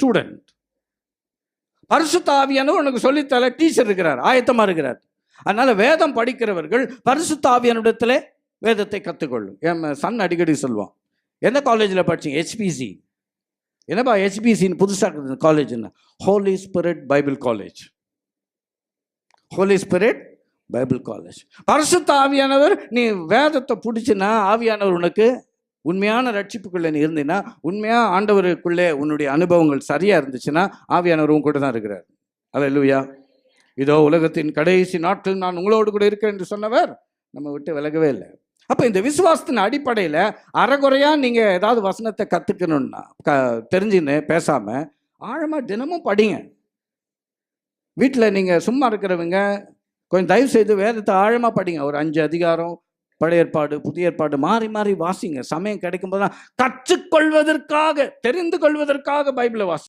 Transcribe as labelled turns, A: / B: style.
A: Student. பரிசுத்த ஆவியானவர் உனக்கு சொல்லித்தர டீச்சர் இருக்கிறார், ஆயத்தமாக இருக்கிறார். அதனால் வேதம் படிக்கிறவர்கள் பரிசுத்த ஆவியானிடத்தில் வேதத்தை கற்றுக்கொள்ளும். என் சன் அடிக்கடி சொல்லுவான், எந்த காலேஜில் படிச்சிங்க? HPC. என்னப்பா HPCன்னு புதுசாக காலேஜ்னா? Holy spirit bible college. Holy spirit bible college. பரிசுத்த ஆவியானவர், நீ வேதத்தை பிடிச்சின்னா ஆவியானவர் உனக்கு உண்மையான ரட்சிப்புக்குள்ளே நீ இருந்தீங்கன்னா, உண்மையாக ஆண்டவருக்குள்ளே உன்னுடைய அனுபவங்கள் சரியாக இருந்துச்சுன்னா ஆவியானவரும் கூட தான் இருக்கிறார். அல்லேலூயா. இதோ உலகத்தின் கடைசி நாட்கள் நான் உங்களோடு கூட இருக்கேன் என்று சொன்னவர் நம்ம விட்டு விலகவே இல்லை. அப்போ இந்த விசுவாசத்தின் அடிப்படையில் அறகுறையாக நீங்கள் ஏதாவது வசனத்தை கற்றுக்கணுன்னா தெரிஞ்சுன்னு பேசாமல் ஆழமாக தினமும் படிங்க. வீட்டில் நீங்கள் சும்மா இருக்கிறவங்க கொஞ்சம் தயவு செய்து வேதத்தை ஆழமாக படிங்க. ஒரு 5 அதிகாரம் பழைய ஏற்பாடு புதிய ஏற்பாடு மாறி மாறி வாசிங்க. சமயம் கிடைக்கும் போது தான் கற்றுக்கொள்வதற்காக, தெரிந்து கொள்வதற்காக பைபிளை வாசி.